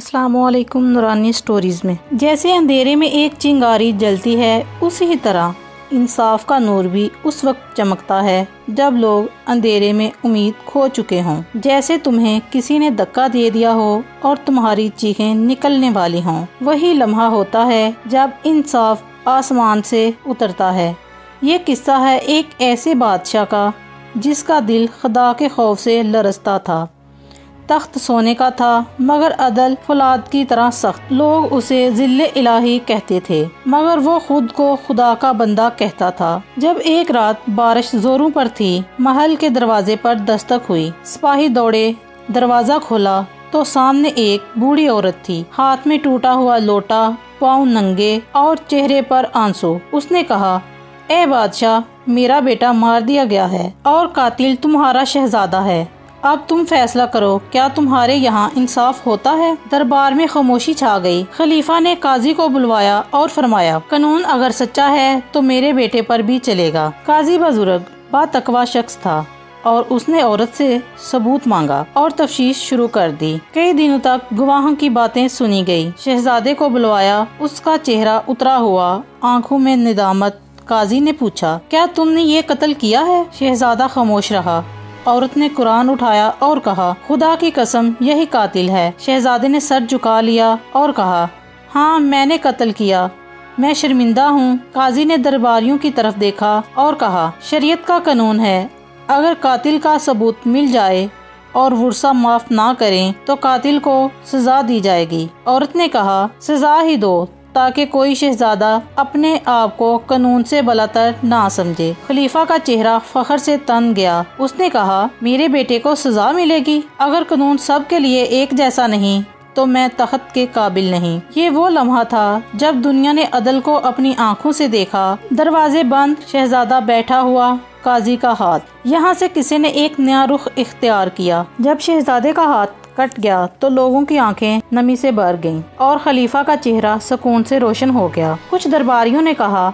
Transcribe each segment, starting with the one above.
السلام علیکم۔ نورانی سٹوریز میں جیسے اندھیرے میں ایک چنگاری جلتی ہے، اسی طرح انصاف کا نور بھی اس وقت چمکتا ہے جب لوگ اندھیرے میں امید کھو چکے ہوں، جیسے تمہیں کسی نے دھکا دے دیا ہو اور تمہاری چیخیں نکلنے والی ہوں۔ وہی لمحہ ہوتا ہے جب انصاف آسمان سے اترتا ہے۔ یہ قصہ ہے ایک ایسے بادشاہ کا جس کا دل خدا کے خوف سے لرزتا تھا۔ تخت سونے کا تھا مگر عدل فولاد کی طرح سخت۔ لوگ اسے ذل الہی کہتے تھے مگر وہ خود کو خدا کا بندہ کہتا تھا۔ جب ایک رات بارش زوروں پر تھی، محل کے دروازے پر دستک ہوئی۔ سپاہی دوڑے، دروازہ کھولا تو سامنے ایک بوڑھی عورت تھی، ہاتھ میں ٹوٹا ہوا لوٹا، پاؤں ننگے اور چہرے پر آنسو۔ اس نے کہا، اے بادشاہ، میرا بیٹا مار دیا گیا ہے اور قاتل تمہارا شہزادہ ہے۔ اب تم فیصلہ کرو، کیا تمہارے یہاں انصاف ہوتا ہے؟ دربار میں خاموشی چھا گئی۔ خلیفہ نے قاضی کو بلوایا اور فرمایا، قانون اگر سچا ہے تو میرے بیٹے پر بھی چلے گا۔ قاضی بزرگ با تقوی شخص تھا اور اس نے عورت سے ثبوت مانگا اور تفتیش شروع کر دی۔ کئی دنوں تک گواہوں کی باتیں سنی گئی۔ شہزادے کو بلوایا، اس کا چہرہ اترا ہوا، آنکھوں میں ندامت۔ قاضی نے پوچھا، کیا تم نے یہ قتل کیا ہے؟ شہزادہ خاموش رہا۔ عورت نے قرآن اٹھایا اور کہا، خدا کی قسم، یہی قاتل ہے۔ شہزادے نے سر جھکا لیا اور کہا، ہاں، میں نے قتل کیا، میں شرمندہ ہوں۔ قاضی نے درباریوں کی طرف دیکھا اور کہا، شریعت کا قانون ہے، اگر قاتل کا ثبوت مل جائے اور ورثہ معاف نہ کریں تو قاتل کو سزا دی جائے گی۔ عورت نے کہا، سزا ہی دو تاکہ کوئی شہزادہ اپنے آپ کو قانون سے بلاتر نہ سمجھے۔ خلیفہ کا چہرہ فخر سے تن گیا۔ اس نے کہا، میرے بیٹے کو سزا ملے گی؟ اگر قانون سب کے لیے ایک جیسا نہیں تو میں تخت کے قابل نہیں۔ یہ وہ لمحہ تھا جب دنیا نے عدل کو اپنی آنکھوں سے دیکھا۔ دروازے بند، شہزادہ بیٹھا ہوا، قاضی کا ہاتھ۔ یہاں سے کسی نے ایک نیا رخ اختیار کیا۔ جب شہزادے کا ہاتھ کٹ گیا تو لوگوں کی آنکھیں نمی سے بھر گئیں اور خلیفہ کا چہرہ سکون سے روشن ہو گیا۔ کچھ درباریوں نے کہا،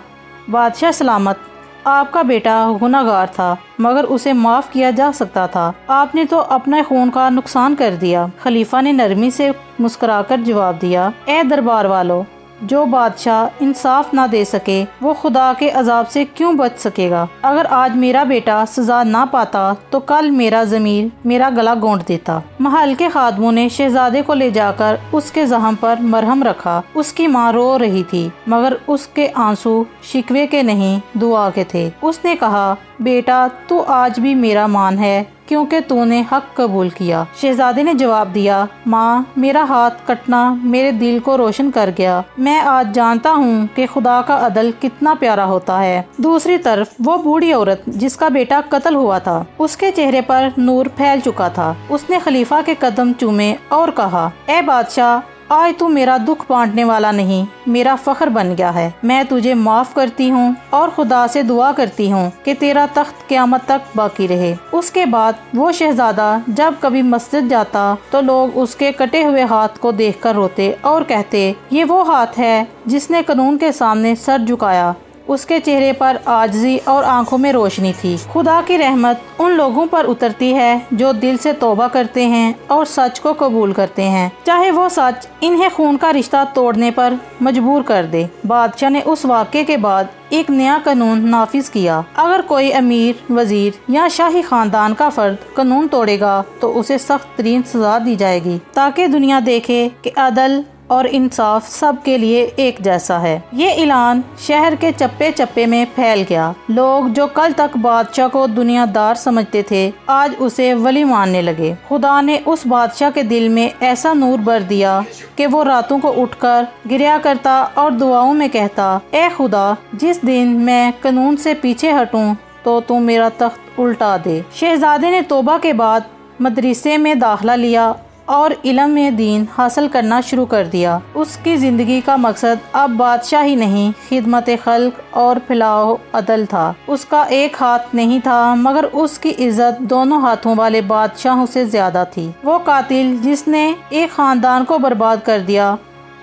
بادشاہ سلامت، آپ کا بیٹا گنہگار تھا مگر اسے معاف کیا جا سکتا تھا، آپ نے تو اپنے خون کا نقصان کر دیا۔ خلیفہ نے نرمی سے مسکرا کر جواب دیا، اے دربار والو، جو بادشاہ انصاف نہ دے سکے وہ خدا کے عذاب سے کیوں بچ سکے گا؟ اگر آج میرا بیٹا سزا نہ پاتا تو کل میرا ضمیر میرا گلا گونٹ دیتا۔ محل کے خادموں نے شہزادے کو لے جا کر اس کے زخم پر مرہم رکھا۔ اس کی ماں رو رہی تھی مگر اس کے آنسو شکوے کے نہیں، دعا کے تھے۔ اس نے کہا، بیٹا، تو آج بھی میرا مان ہے کیونکہ تو نے حق قبول کیا۔ شہزادے نے جواب دیا، ماں، میرا ہاتھ کٹنا میرے دل کو روشن کر گیا۔ میں آج جانتا ہوں کہ خدا کا عدل کتنا پیارا ہوتا ہے۔ دوسری طرف وہ بوڑھی عورت جس کا بیٹا قتل ہوا تھا، اس کے چہرے پر نور پھیل چکا تھا۔ اس نے خلیفہ کے قدم چومے اور کہا، اے بادشاہ، آج تو میرا دکھ بانٹنے والا نہیں، میرا فخر بن گیا ہے۔ میں تجھے معاف کرتی ہوں اور خدا سے دعا کرتی ہوں کہ تیرا تخت قیامت تک باقی رہے۔ اس کے بعد وہ شہزادہ جب کبھی مسجد جاتا تو لوگ اس کے کٹے ہوئے ہاتھ کو دیکھ کر روتے اور کہتے، یہ وہ ہاتھ ہے جس نے قانون کے سامنے سر جھکایا۔ اس کے چہرے پر عاجزی اور آنکھوں میں روشنی تھی۔ خدا کی رحمت ان لوگوں پر اترتی ہے جو دل سے توبہ کرتے ہیں اور سچ کو قبول کرتے ہیں، چاہے وہ سچ انہیں خون کا رشتہ توڑنے پر مجبور کر دے۔ بادشاہ نے اس واقعے کے بعد ایک نیا قانون نافذ کیا۔ اگر کوئی امیر، وزیر یا شاہی خاندان کا فرد قانون توڑے گا تو اسے سخت ترین سزا دی جائے گی تاکہ دنیا دیکھے کہ عدل اور انصاف سب کے لیے ایک جیسا ہے۔ یہ اعلان شہر کے چپے چپے میں پھیل گیا۔ لوگ جو کل تک بادشاہ کو دنیا دار سمجھتے تھے آج اسے ولی ماننے لگے۔ خدا نے اس بادشاہ کے دل میں ایسا نور بھر دیا کہ وہ راتوں کو اٹھ کر گریا کرتا اور دعاؤں میں کہتا، اے خدا، جس دن میں قانون سے پیچھے ہٹوں تو میرا تخت الٹا دے۔ شہزادے نے توبہ کے بعد مدرسے میں داخلہ لیا اور علم میں دین حاصل کرنا شروع کر دیا۔ اس کی زندگی کا مقصد اب بادشاہ ہی نہیں، خدمت خلق اور پھیلاؤ عدل تھا۔ اس کا ایک ہاتھ نہیں تھا مگر اس کی عزت دونوں ہاتھوں والے بادشاہوں سے زیادہ تھی۔ وہ قاتل جس نے ایک خاندان کو برباد کر دیا